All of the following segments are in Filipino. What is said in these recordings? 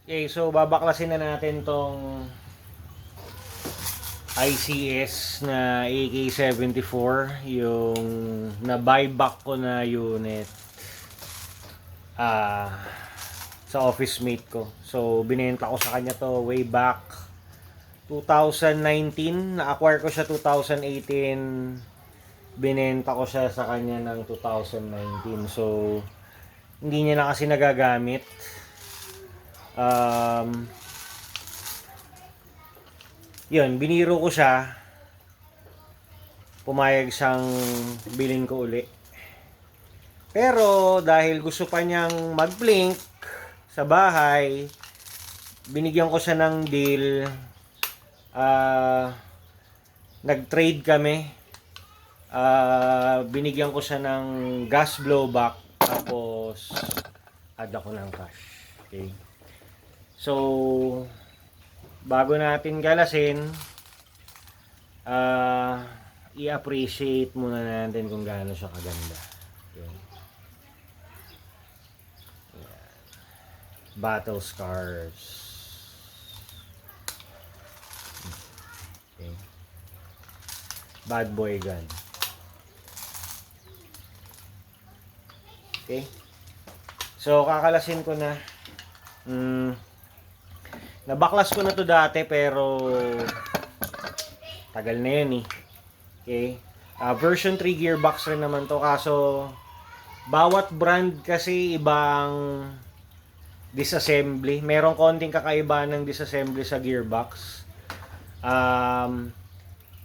Okay, so babaklasin na natin tong ICS na AK-74, yung na-buyback ko na unit sa office mate ko. So, binenta ko sa kanya to way back 2019. Na-acquire ko siya 2018. Binenta ko siya sa kanya ng 2019. So, hindi niya na kasi nagagamit. Yun, biniro ko siya. Pumayag siyang bilhin ko uli. Pero dahil gusto pa niyang mag-blink sa bahay, binigyan ko siya ng deal. Nag-trade kami. Binigyan ko siya ng gas blowback. Tapos add ako ng cash. Okay. So, bago natin galasin, i-appreciate muna natin kung gaano siya kaganda. Yun. Battle scars. Okay. Bad boy gun. Okay. So, kakalasin ko na. Nabaklas ko na to dati pero tagal na yun eh. Okay. Version 3 gearbox rin naman to, kaso bawat brand kasi ibang disassembly. Merong konting kakaiba ng disassembly sa gearbox.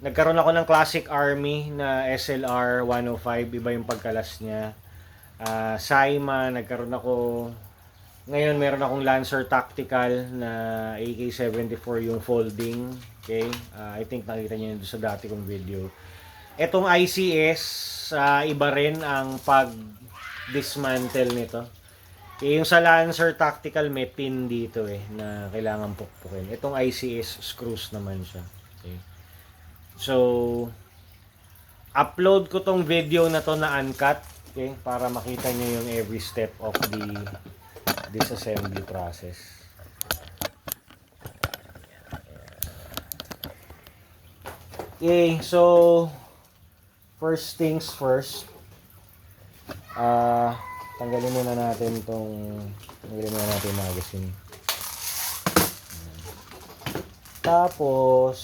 Nagkaroon ako ng Classic Army na SLR 105, iba yung pagkalas niya. Saima, nagkaroon ako. Ngayon meron akong Lancer Tactical na AK-74 yung folding. Okay? I think nakita niyo yun sa dati kong video. Etong ICS, iba rin ang pag-dismantle nito. Yung sa Lancer Tactical may pin dito na kailangan pukpukin. Itong ICS screws naman siya. Okay. So, upload ko tong video na to na uncut, okay, para makita nyo yung every step of the disassembly process. Okay, so first things first. Tanggalin muna natin yung magazine. Tapos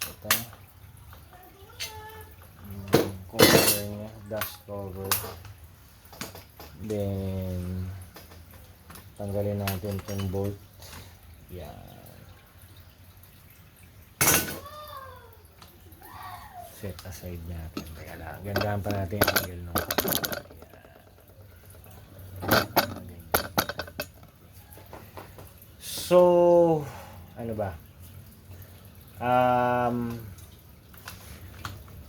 ito. Cover niya, dust cover. Then tanggalin natin itong bolt. Yan. Set aside natin. Kaya lang, gandaan pa natin yung angle no. So, ano ba?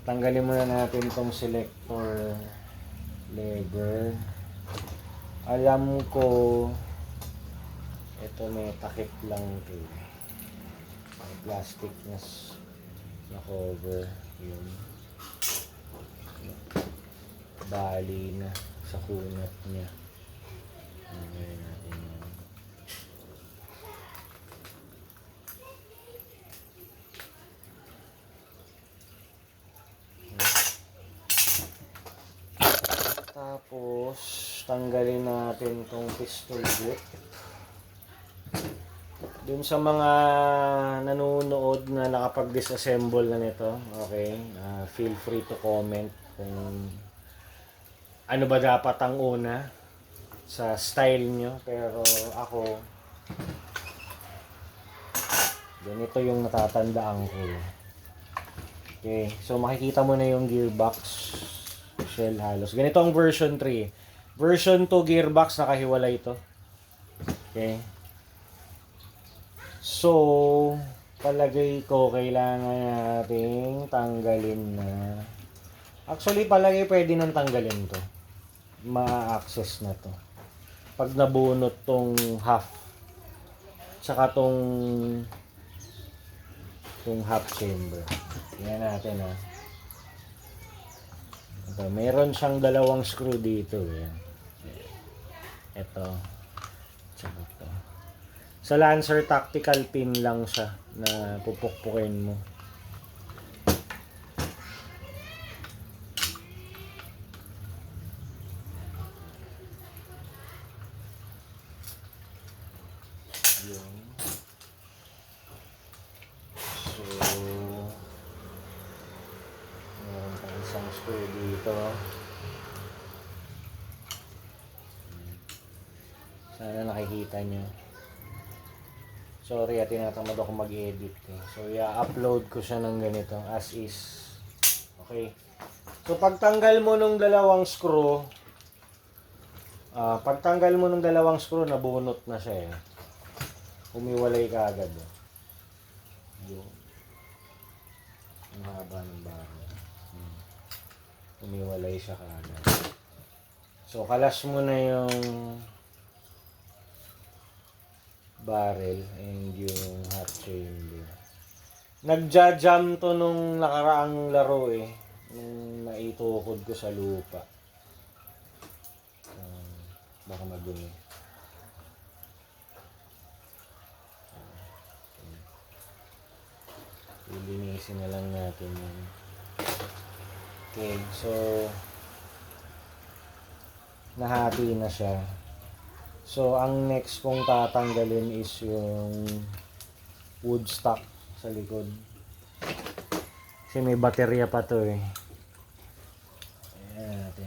Tanggalin muna natin itong selector lever. Alam ko ito may takip lang ito. May plastic na cover. Yun. Bali na sa kunat niya. Ngayon natin yun. Tapos tanggalin natin tong pistol boot. Dun sa mga nanonood na nakapag-disassemble na nito, okay, feel free to comment kung ano ba dapat ang una sa style nyo. Pero ako, ganito yung natatandaan ko. Okay, so makikita mo na yung gearbox shell halos. Ganito ang version 3. Version 2 gearbox, nakahiwalay ito. Okay. So, palagay ko kailangan nating tanggalin na. Actually, palagay pwede nang tanggalin to. Ma-access na to. Pag nabunot tong half, tsaka tong half chamber. Tingnan natin ha. Ito, meron siyang dalawang screw dito. Ito. Tsaka ito. Sa Lancer tactical pin lang siya na pupukpukin mo. Yun. So, meron pang isang screw dito. Sana nakikita nyo. Sorry, tinatamad ako mag-edit eh. So, i-upload ko siya ng ganito as is. Okay. So, pagtanggal mo nung dalawang screw, nabunot na siya eh. Umiwalay ka agad. Yun. Ang haba ng barrel. Umiwalay siya kaagad. So, kalas mo na yung barrel and yung hot chamber. Nagja-jam to nung nakaraang laro eh. Nung naitukod ko sa lupa. Baka madumi. Lilinisin na lang natin yun. Okay, so nahati na siya. So, ang next kong tatanggalin is yung wood stock sa likod. Kasi may baterya pa to eh. Ayan natin.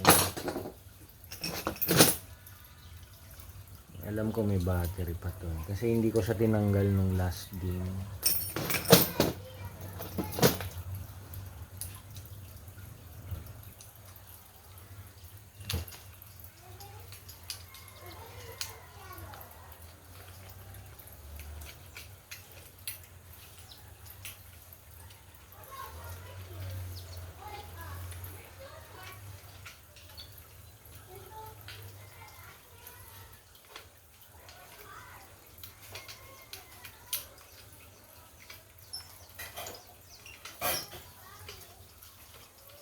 Alam ko may battery pa to. Kasi hindi ko siya tinanggal nung last game.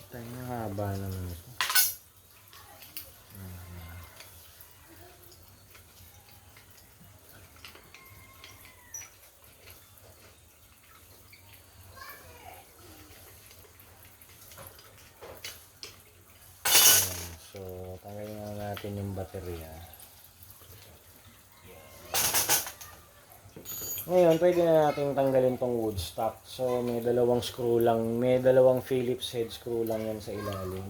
Tayo na haba naman ito. So, tanggalin na natin yung baterya. Ngayon, pwede na natin tanggalin tong wood stock. So, may dalawang screw lang. May dalawang Phillips head screw lang yan sa ilalim.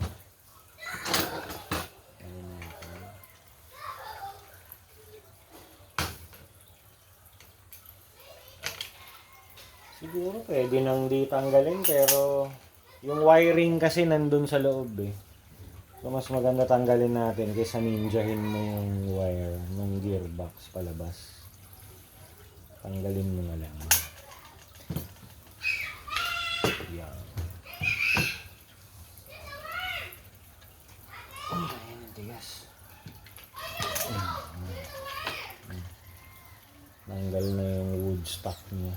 Siguro pwede nang di tanggalin pero yung wiring kasi nandun sa loob eh. So, mas maganda tanggalin natin kaysa ninjahin mo yung wire ng gearbox palabas. Tanggalin mo na lang. Yan. Ayan ang tigas. Tanggal na yung wood stock niya.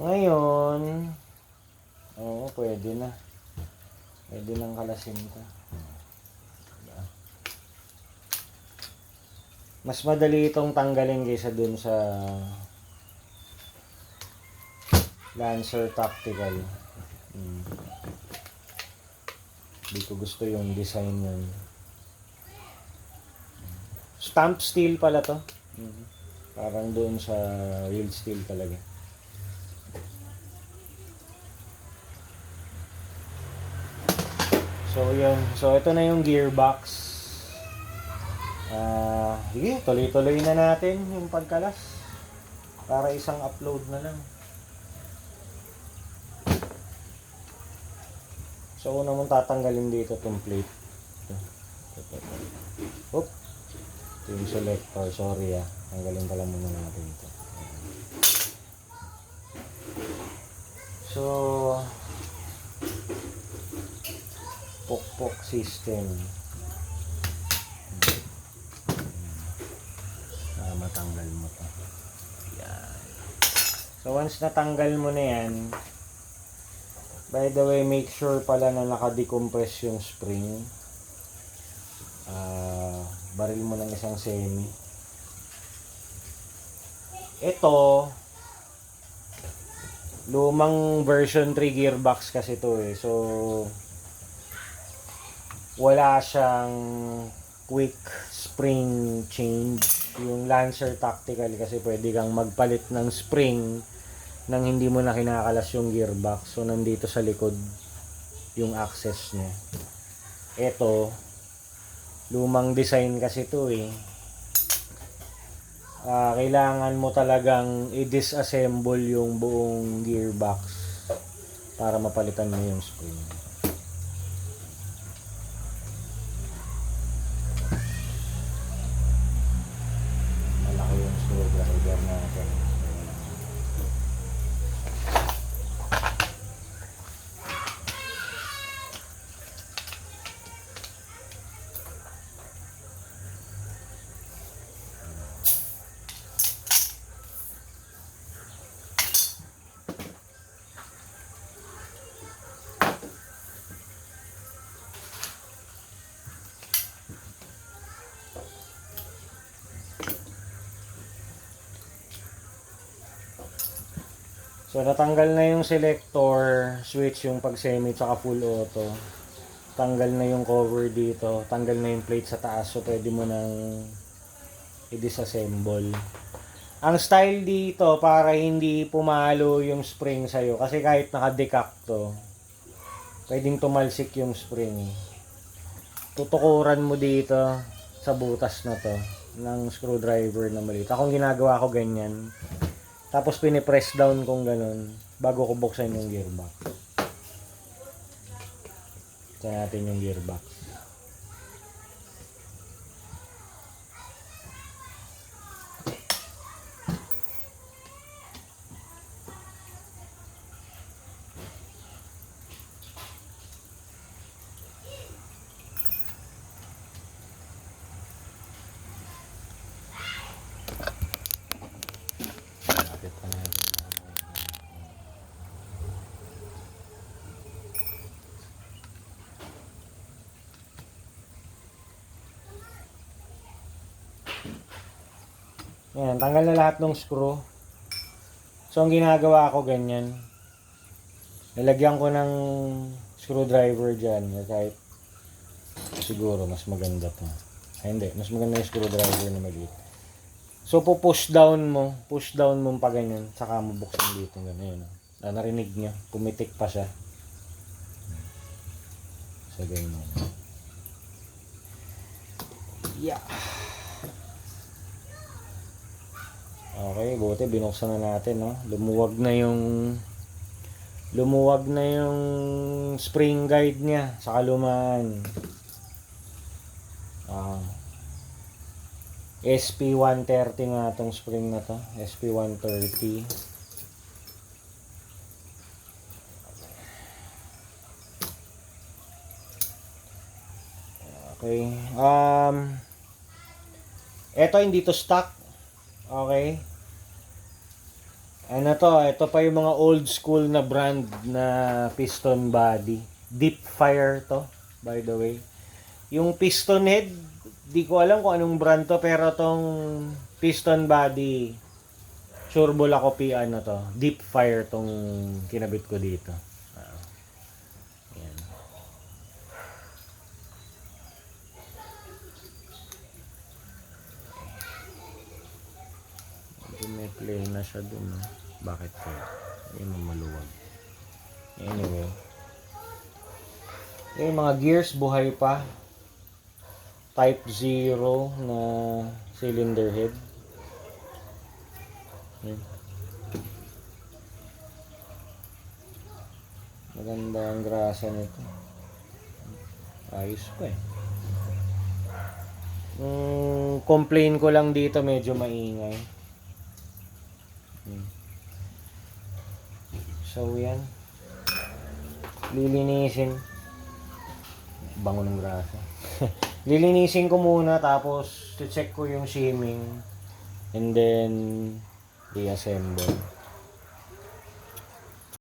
Ngayon, oo, pwede na. Pwede nang kalasin ka. Mas madali itong tanggalin kaysa dun sa Lancer Tactical. Hindi ko gusto yung design yun. Stamp steel pala to. Parang doon sa real steel talaga. So yun, so ito na yung gearbox. Sige, tuloy-tuloy na natin yung pagkalas. Para isang upload na lang. So una mong tatanggalin dito itong plate. Oop. Ito yung selector, sorry tanggalin pala muna natin ito. So pokpok system. Para matanggal mo to. Yan. So once natanggal mo na yan, By the way, make sure pala na naka-decompress yung spring. Baril mo ng isang semi. Ito, lumang version 3 gearbox kasi to eh. So, wala siyang quick spring change. Yung Lancer Tactical kasi pwede kang magpalit ng spring nang hindi mo na kinakalas yung gearbox. So, nandito sa likod yung access niya. Ito, lumang design kasi to eh. Kailangan mo talagang i-disassemble yung buong gearbox para mapalitan mo yung spring. Malaki yung screwdriver natin. So, natanggal na yung selector switch, yung pag semi tsaka full auto. Tanggal na yung cover dito. Tanggal na yung plate sa taas. So, pwede mo nang i-disassemble. Ang style dito, para hindi pumalo yung spring sa'yo. Kasi kahit naka-decact to, pwedeng tumalsik yung spring. Tutukuran mo dito sa butas na to ng screwdriver na maliit. Akong ginagawa ko ganyan. Tapos pinipress down kung ganun bago ko buksan yung gearbox. Buksan natin yung gearbox. Ayan, tanggal na lahat ng screw. So, ang ginagawa ko ganyan. Nilagyan ko ng screwdriver dyan. Kahit siguro mas maganda to. Ay, hindi. Mas maganda yung screwdriver na maliit. So, push down mo pa ganyan. Saka mo buksan dito. Ganyan. Narinig nyo. Pumitik pa siya. So, ganyan. Yeah. Okay, buti binuksan na natin, no. Lumuwag na yung spring guide niya sa kalumaan. SP130 nga tong spring na to, SP130. Okay. Ito hindi to stock. Okay. Ano to? Ito pa yung mga old school na brand na piston body. Deep Fire to, by the way. Yung piston head, di ko alam kung anong brand to, pero tong piston body, Turbo Lacopi ano to. Deep Fire tong kinabit ko dito. Ayan. May play na siya dun. Bakit ko? Ayun ang maluwag. Anyway. Yung mga gears buhay pa. Type 0 na cylinder head. Ayan. Maganda ang grasa nito. Ayos pa eh. Complain ko lang dito medyo maingay. So yan, lilinisin, bango ng grasa. Lilinisin ko muna, tapos check ko yung shimming and then i-assemble.